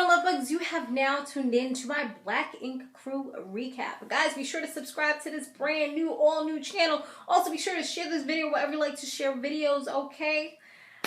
Samore Love, you have now tuned in to my Black Ink Crew recap. Guys, be sure to subscribe to this brand new, all new channel. Also, be sure to share this video wherever you like to share videos, okay?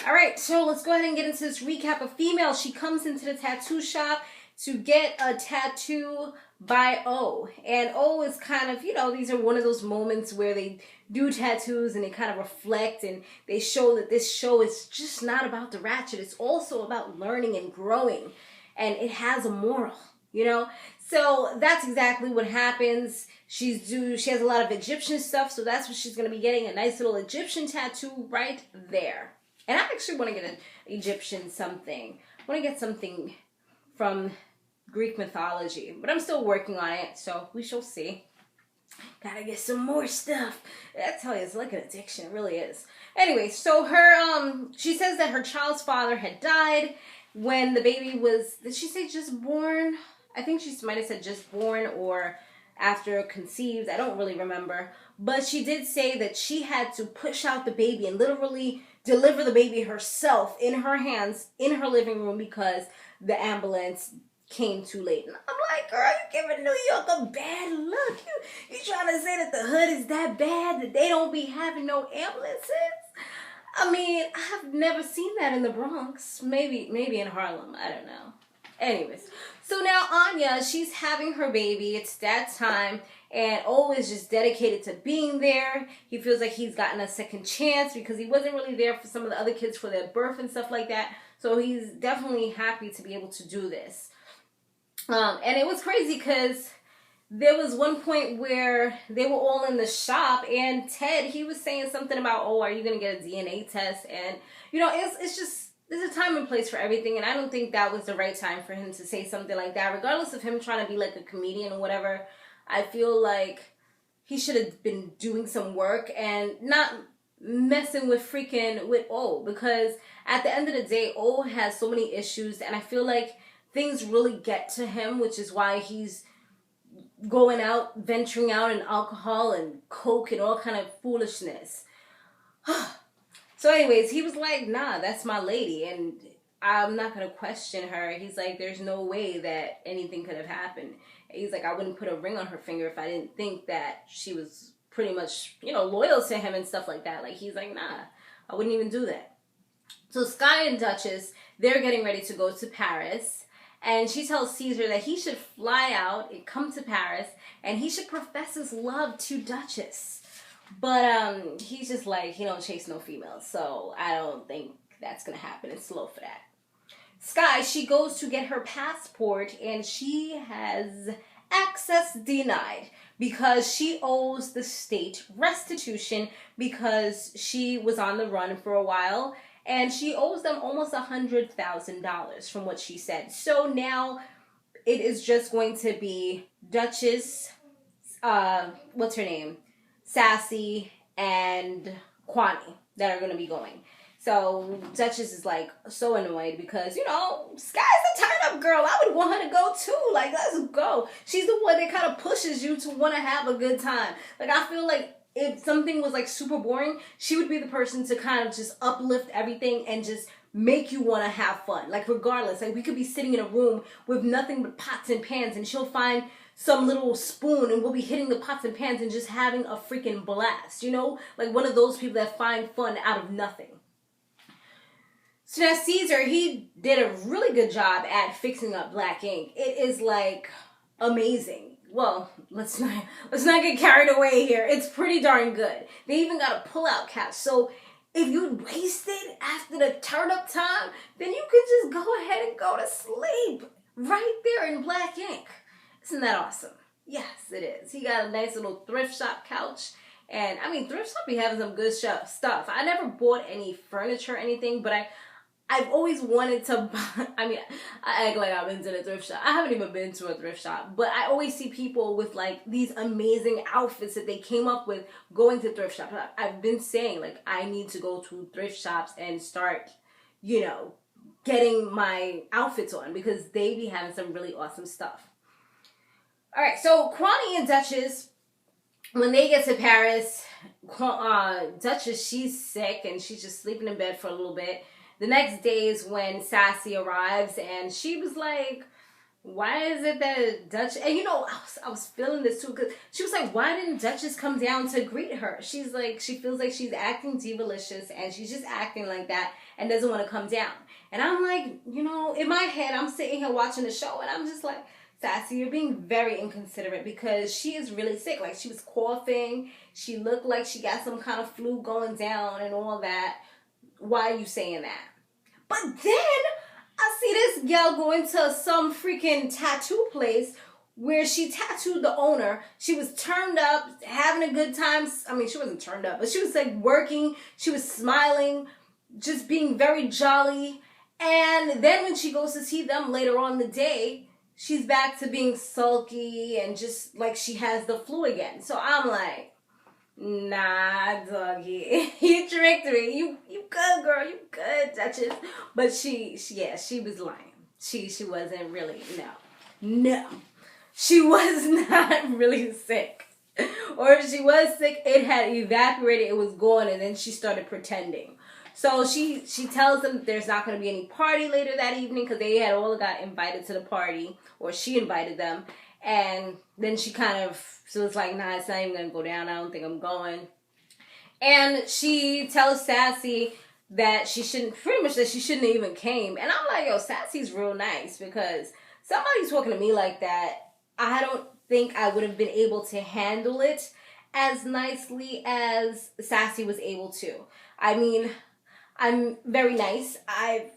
Alright, so let's go ahead and get into this recap. A female, she comes into the tattoo shop to get a tattoo by O. And O is kind of, you know, these are one of those moments where they do tattoos and they kind of reflect and they show that this show is just not about the ratchet. It's also about learning and growing. And it has a moral, you know? So that's exactly what happens. She has a lot of Egyptian stuff, so that's what she's going to be getting, a nice little Egyptian tattoo right there. And I actually want to get an Egyptian something. I want to get something from Greek mythology, but I'm still working on it, so we shall see. Gotta get some more stuff. I tell you, it's like an addiction. It really is. Anyway, so her, she says that her child's father had died when the baby was, did she say just born? I think she might have said just born or after conceived. I don't really remember. But she did say that she had to push out the baby and literally deliver the baby herself in her hands in her living room because the ambulance came too late. And I'm like, girl, you giving New York a bad look. You trying to say that the hood is that bad that they don't be having no ambulances? I mean, I've never seen that in the Bronx. Maybe in Harlem. I don't know. Anyways, so now Anya, she's having her baby. It's that time. And O is just dedicated to being there. He feels like he's gotten a second chance because he wasn't really there for some of the other kids for their birth and stuff like that. So he's definitely happy to be able to do this. And it was crazy because there was one point where they were all in the shop and Ted, he was saying something about, oh, are you going to get a DNA test? And, you know, it's just, there's a time and place for everything. And I don't think that was the right time for him to say something like that. Regardless of him trying to be like a comedian or whatever, I feel like he should have been doing some work and not messing with O. Because at the end of the day, O has so many issues and I feel like things really get to him, which is why he's going out, venturing out in alcohol and coke and all kind of foolishness. So anyways, he was like, nah, that's my lady and I'm not going to question her. He's like, there's no way that anything could have happened. He's like, I wouldn't put a ring on her finger if I didn't think that she was pretty much, you know, loyal to him and stuff like that. Like, he's like, nah, I wouldn't even do that. So Sky and Duchess, they're getting ready to go to Paris. And she tells Caesar that he should fly out and come to Paris and he should profess his love to Duchess. But he's just like, he don't chase no females. So I don't think that's going to happen. It's slow for that. Sky, she goes to get her passport and she has access denied because she owes the state restitution because she was on the run for a while. And she owes them almost $100,000 from what she said. So now it is just going to be Duchess, what's her name? Sassy and Kwani that are going to be going. So Duchess is like so annoyed because, you know, Sky's a turn-up girl. I would want her to go too. Like, let's go. She's the one that kind of pushes you to want to have a good time. Like, I feel like if something was like super boring, she would be the person to kind of just uplift everything and just make you want to have fun. Like, regardless, like we could be sitting in a room with nothing but pots and pans and she'll find some little spoon and we'll be hitting the pots and pans and just having a freaking blast, you know? Like one of those people that find fun out of nothing. So now Caesar, he did a really good job at fixing up Black Ink. It is like amazing. Well, let's not get carried away here. It's pretty darn good. They even got a pull-out couch. So if you wasted after the turn-up time, then you can just go ahead and go to sleep right there in Black Ink. Isn't that awesome? Yes, it is. He got a nice little thrift shop couch. And, I mean, thrift shop be having some good stuff. I never bought any furniture or anything, but I've always wanted to buy, I mean, I act like I've been to the thrift shop. I haven't even been to a thrift shop, but I always see people with like these amazing outfits that they came up with going to thrift shops. I've been saying like I need to go to thrift shops and start, you know, getting my outfits on because they be having some really awesome stuff. All right, so Kwani and Duchess, when they get to Paris, Duchess, she's sick and she's just sleeping in bed for a little bit. the next day is when Sassy arrives, and she was like, why is it that Dutch, and you know, I was feeling this too, because she was like, why didn't Duchess come down to greet her? She's like, she feels like she's acting divalicious, and she's just acting like that, and doesn't want to come down. And I'm like, you know, in my head, I'm sitting here watching the show, and I'm just like, Sassy, you're being very inconsiderate, because she is really sick. Like, she was coughing, she looked like she got some kind of flu going down and all that. Why are you saying that? But then I see this gal going to some freaking tattoo place where she tattooed the owner. She was turned up, having a good time. I mean, she wasn't turned up, but she was like working. She was smiling, just being very jolly. And then when she goes to see them later on in the day, she's back to being sulky and just like she has the flu again. So I'm like, nah, doggy, you tricked me. You good, girl. You good, Duchess. But she was lying. She wasn't really, no. She was not really sick. Or if she was sick, it had evaporated. It was gone, and then she started pretending. So she tells them that there's not going to be any party later that evening, because they had all got invited to the party, or she invited them. And then she was like, nah, it's not even going to go down. I don't think I'm going. And she tells Sassy that she shouldn't even came. And I'm like, yo, Sassy's real nice, because somebody's talking to me like that, I don't think I would have been able to handle it as nicely as Sassy was able to. I mean, I'm very nice. I've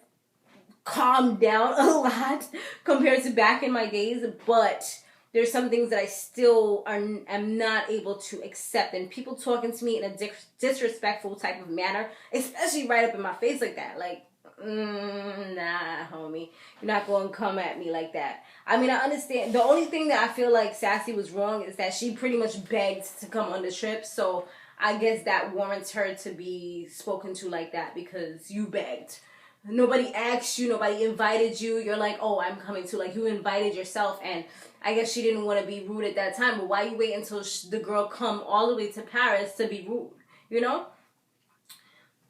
calmed down a lot compared to back in my days, but there's some things that I still am not able to accept. And people talking to me in a disrespectful type of manner, especially right up in my face like that. Like, nah, homie. You're not going to come at me like that. I mean, I understand. The only thing that I feel like Sassy was wrong is that she pretty much begged to come on the trip. So I guess that warrants her to be spoken to like that, because you begged. Nobody asked you, nobody invited you. You're like, oh, I'm coming to. Like, you invited yourself, and I guess she didn't want to be rude at that time. But why you wait until the girl come all the way to Paris to be rude, you know?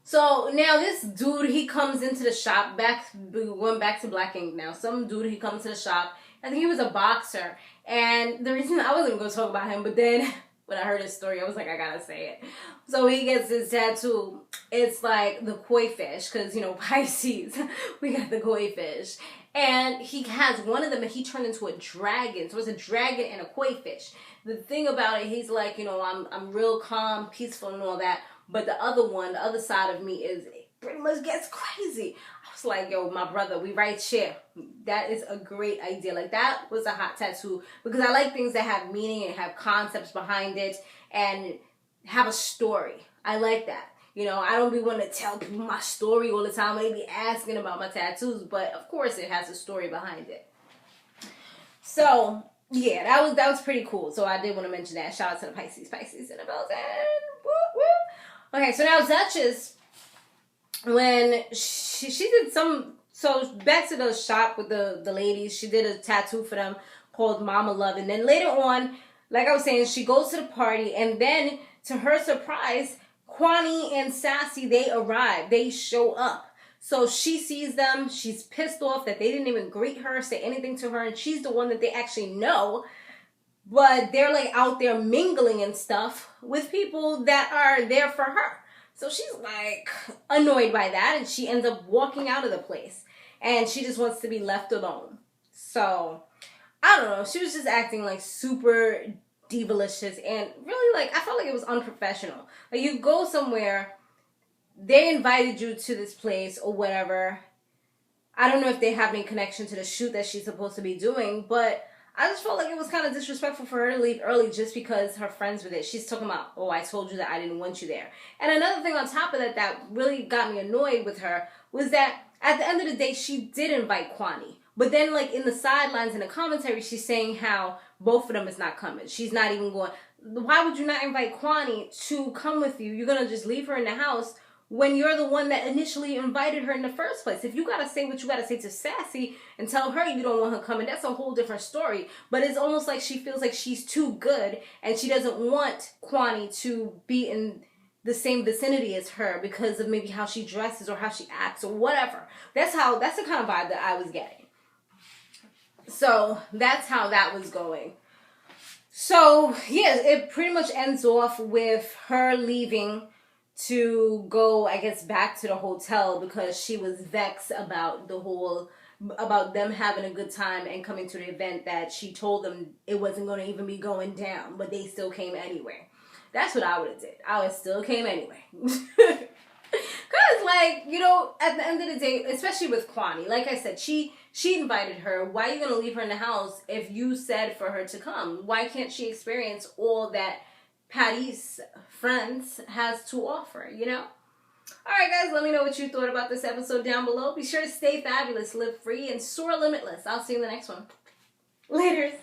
So now this dude, he comes into the shop, going back to Black Ink now. Some dude, he comes to the shop. I think he was a boxer. And the reason I wasn't going to talk about him, but then when I heard his story, I was like, I gotta say it. So he gets his tattoo. It's like the koi fish, because, you know, Pisces, we got the koi fish. And he has one of them, and he turned into a dragon. So it's a dragon and a koi fish. The thing about it, he's like, you know, I'm real calm, peaceful, and all that. But the other side of me is, it pretty much gets crazy. I was like, yo, my brother, we right here. That is a great idea. Like, that was a hot tattoo, because I like things that have meaning and have concepts behind it and have a story. I like that. You know, I don't be wanting to tell people my story all the time. They be asking about my tattoos, but of course it has a story behind it. So yeah, that was pretty cool. So I did want to mention that. Shout out to the Pisces in the building. Woo, woo. Okay, so now Duchess, when she did so back to the shop with the ladies, she did a tattoo for them called Mama Love. And then later on, like I was saying, she goes to the party, and then to her surprise, Kwani and Sassy, they arrive. They show up. So she sees them. She's pissed off that they didn't even greet her, say anything to her, and she's the one that they actually know. But they're like out there mingling and stuff with people that are there for her. So she's like annoyed by that, and she ends up walking out of the place. And she just wants to be left alone. So I don't know. She was just acting like super divalicious, and really, like, I felt like it was unprofessional. Like, you go somewhere, they invited you to this place or whatever. I don't know if they have any connection to the shoot that she's supposed to be doing, but I just felt like it was kind of disrespectful for her to leave early just because her friends were there. She's talking about, oh, I told you that I didn't want you there. And another thing on top of that really got me annoyed with her was that at the end of the day, she did invite Kwani. But then, like, in the sidelines, in the commentary, she's saying how both of them is not coming. She's not even going. Why would you not invite Kwani to come with you? You're going to just leave her in the house when you're the one that initially invited her in the first place. If you got to say what you got to say to Sassy and tell her you don't want her coming, that's a whole different story. But it's almost like she feels like she's too good, and she doesn't want Kwani to be in the same vicinity as her because of maybe how she dresses or how she acts or whatever. That's the kind of vibe that I was getting. So that's how that was going. So yeah, it pretty much ends off with her leaving to go, I guess, back to the hotel because she was vexed about about them having a good time and coming to the event that she told them it wasn't going to even be going down, but they still came anyway. That's what I would have did. I would still came anyway. Because, like, you know, at the end of the day, especially with Kwani, like I said, she invited her. Why are you going to leave her in the house if you said for her to come? Why can't she experience all that Patty's friends has to offer, you know? Alright guys, let me know what you thought about this episode down below. Be sure to stay fabulous, live free, and soar limitless. I'll see you in the next one. Laters.